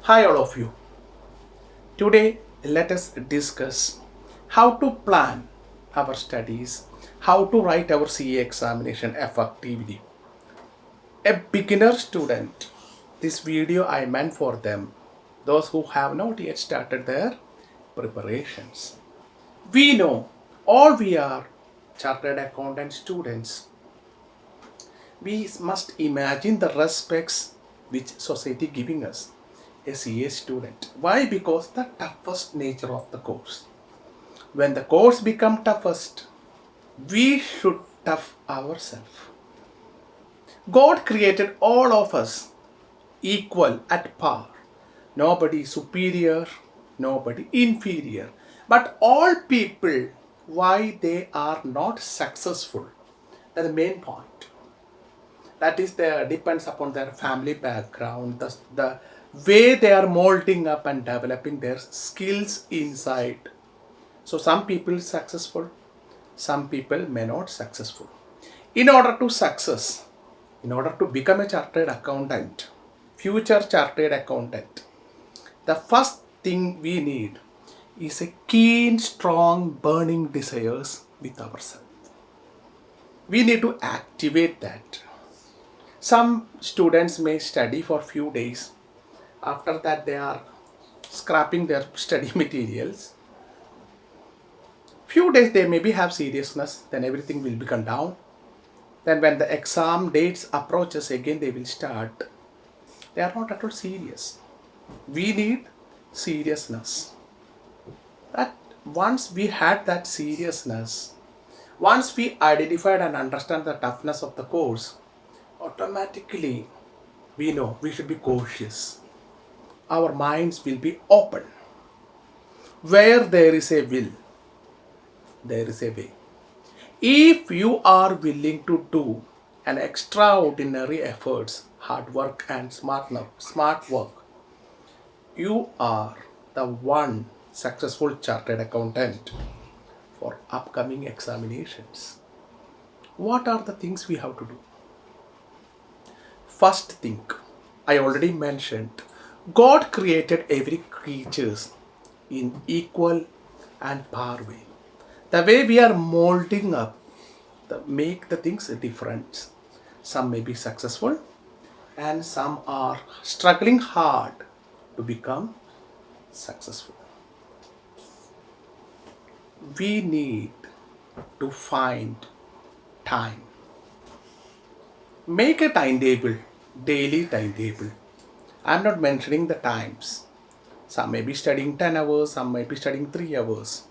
Hi, all of you. Today, let us discuss how to plan our studies, how to write our CA examination effectively. A beginner student, this video I meant for them, those who have not yet started their preparations. We know all we are chartered accountant students. We must imagine the respects which society giving us a CA student. Why? Because the toughest nature of the course. When the course become toughest, we should tough ourselves. God created all of us equal at par. Nobody superior, nobody inferior. But all people, why they are not successful? That's the main point. That is the depends upon their family background, the way they are molding up and developing their skills inside. So some people successful, some people may not successful. In order to success, in order to become a chartered accountant, future chartered accountant, the first thing we need is a keen, strong, burning desires with ourselves. We need to activate that. Some students may study for few days. After that, they are scrapping their study materials. Few days they maybe have seriousness, then everything will become down. Then when the exam dates approaches again, they will start. They are not at all serious. We need seriousness. That once we had that seriousness, once we identified and understand the toughness of the course, automatically we know we should be cautious. Our minds will be open. Where there is a will, there is a way. If you are willing to do an extraordinary efforts, hard work and smart work, you are the one successful chartered accountant for upcoming examinations. What are the things we have to do? First thing, I already mentioned, God created every creatures in equal and par way. The way we are molding up, make the things different. Some may be successful and some are struggling hard to become successful. We need to find time. Make a timetable, daily timetable. I'm not mentioning the times. Some may be studying 10 hours, some may be studying 3 hours.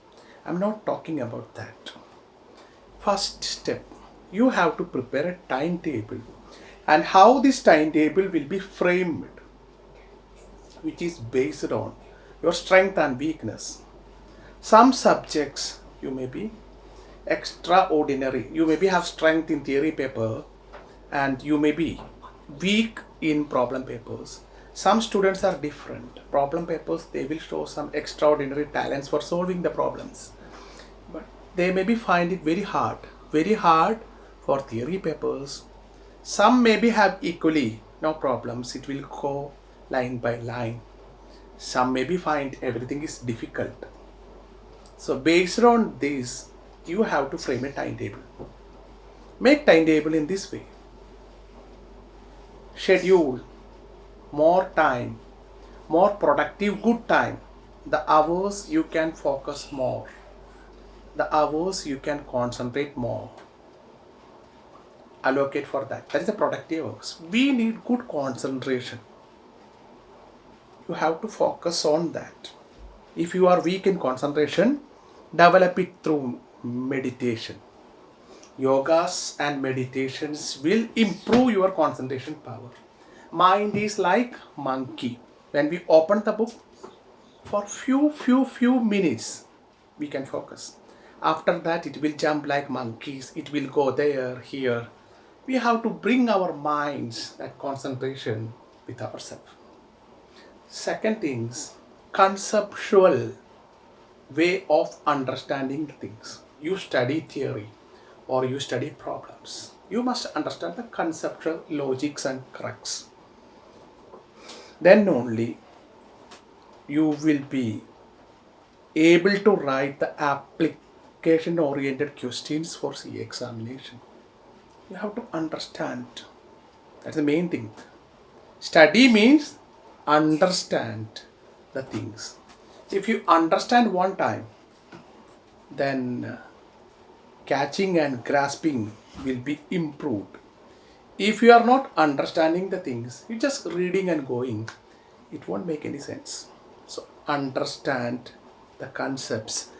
I'm not talking about that. First step, you have to prepare a timetable. And how this timetable will be framed, which is based on your strength and weakness. Some subjects you may be extraordinary. You maybe have strength in theory paper and you may be weak in problem papers. Some students are different. Problem papers, they will show some extraordinary talents for solving the problems. But they maybe find it very hard for theory papers. Some maybe have equally no problems. It will go line by line. Some maybe find everything is difficult. So based on this, you have to frame a timetable. Make timetable in this way. Schedule more time, more productive good time. The hours you can focus more. The hours you can concentrate more. Allocate for that. That is the productive hours. We need good concentration. You have to focus on that. If you are weak in concentration, develop it through meditation. Yogas and meditations will improve your concentration power. Mind is like monkey. When we open the book, for few minutes, we can focus. After that, it will jump like monkeys. It will go there, here. We have to bring our minds, that concentration with ourselves. Second things, conceptual way of understanding the things. You study theory or you study problems. You must understand the conceptual logics and crux. Then only you will be able to write the application oriented questions for CA examination. You have to understand. That's the main thing. Study means understand the things. If you understand one time, then catching and grasping will be improved. If you are not understanding the things, you just reading and going, it won't make any sense. So understand the concepts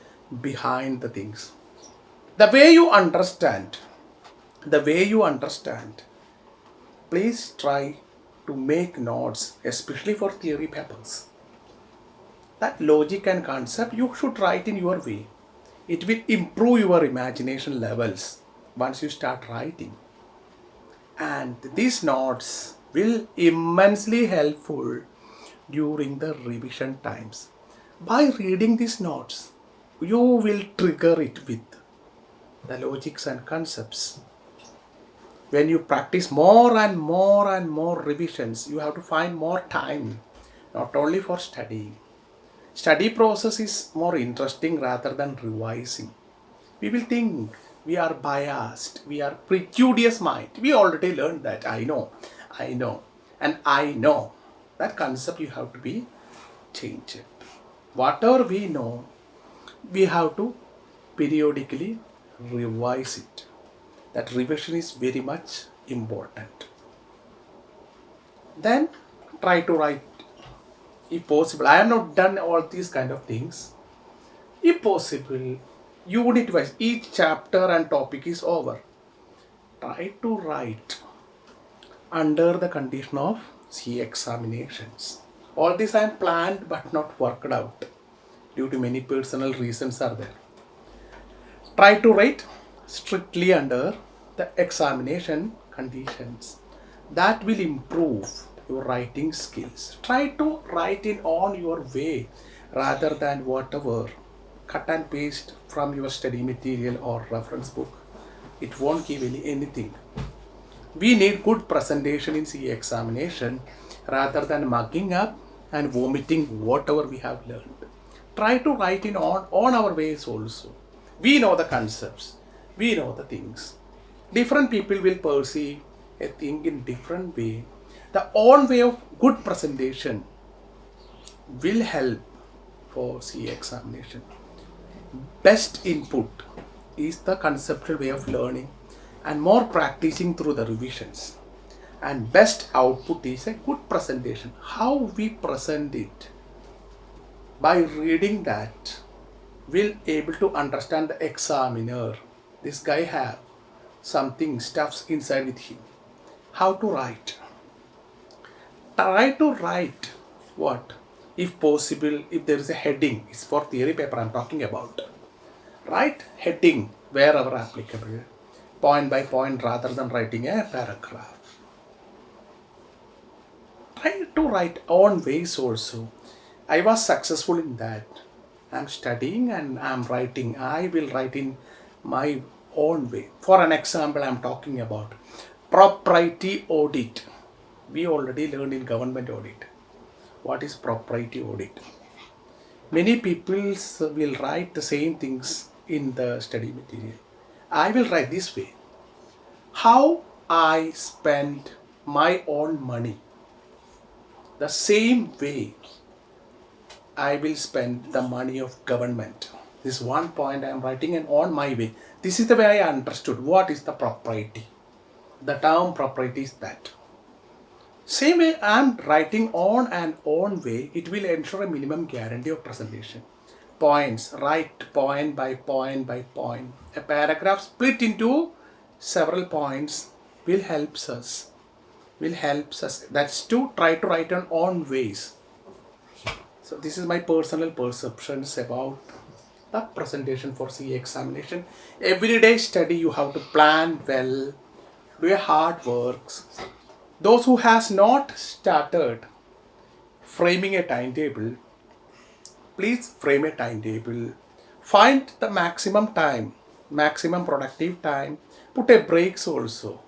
behind the things. The way you understand, the way you understand, please try to make notes, especially for theory papers. That logic and concept you should write in your way. It will improve your imagination levels once you start writing. And these notes will immensely helpful during the revision times. By reading these notes, you will trigger it with the logics and concepts. When you practice more and more and more revisions, you have to find more time, not only for studying. Study process is more interesting rather than revising. We will think we are biased, we are prejudice mind. We already learned that. I know, and I know. That concept you have to be changed. Whatever we know, we have to periodically revise it. That revision is very much important. Then try to write, if possible. I have not done all these kind of things. If possible, unit wise, each chapter and topic is over. Try to write under the condition of C examinations. All this I am planned but not worked out due to many personal reasons are there. Try to write strictly under the examination conditions. That will improve your writing skills. Try to write in on your way rather than whatever cut and paste from your study material or reference book. It won't give anything. We need good presentation in CA examination rather than mugging up and vomiting whatever we have learned. Try to write in on our ways also. We know the concepts. We know the things. Different people will perceive a thing in different way. The own way of good presentation will help for CA examination. Best input is the conceptual way of learning and more practicing through the revisions. And best output is a good presentation. How we present it, by reading that, we'll able to understand the examiner. This guy have something stuffs inside with him. How to write? Try to write what? If possible, if there is a heading, it's for theory paper I'm talking about. Write heading wherever applicable, point by point rather than writing a paragraph. Try to write own ways also. I was successful in that. I'm studying and I'm writing. I will write in my own way. For an example, I'm talking about propriety audit. We already learned in government audit. What is propriety audit? Many people will write the same things in the study material. I will write this way. How I spend my own money. The same way I will spend the money of government. This one point I am writing and on my way. This is the way I understood what is the propriety. The term propriety is that. Same way I am writing on and on way, it will ensure a minimum guarantee of presentation. Points, write point by point by point. A paragraph split into several points will help us. That's to try to write on own ways. So this is my personal perceptions about the presentation for CA examination. Everyday study you have to plan well, do a hard works. Those who has not started framing a timetable, please frame a timetable. Find the maximum time, maximum productive time. Put a breaks also.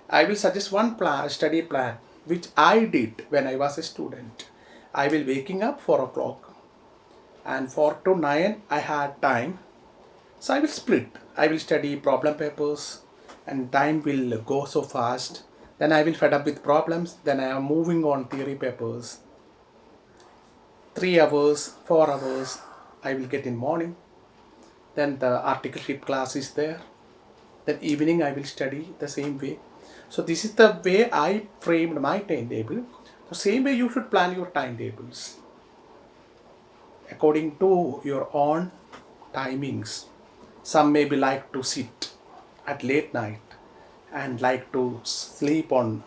I will suggest one study plan which I did when I was a student. I will waking up 4 o'clock. and 4 to 9 I had time. So I will split. I will study problem papers and time will go so fast. Then I will fed up with problems. Then I am moving on theory papers. 3 hours, 4 hours I will get in morning. Then the articleship class is there. Then evening I will study the same way. So this is the way I framed my timetable. The same way you should plan your timetables according to your own timings. Some maybe like to sit at late night and like to sleep on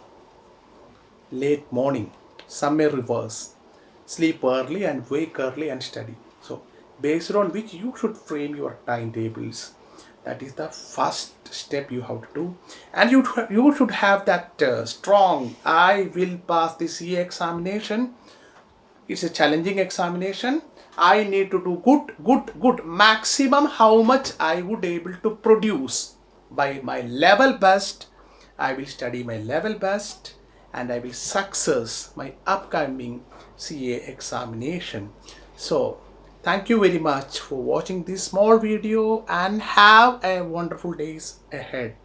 late morning. Some may reverse, sleep early and wake early and study. So based on which you should frame your timetables. That is the first step you have to do, and you should have that strong. I will pass the CA examination. It's a challenging examination. I need to do good maximum how much I would able to produce by my level best. I will study my level best and I will success my upcoming CA examination. So thank you very much for watching this small video and have a wonderful days ahead.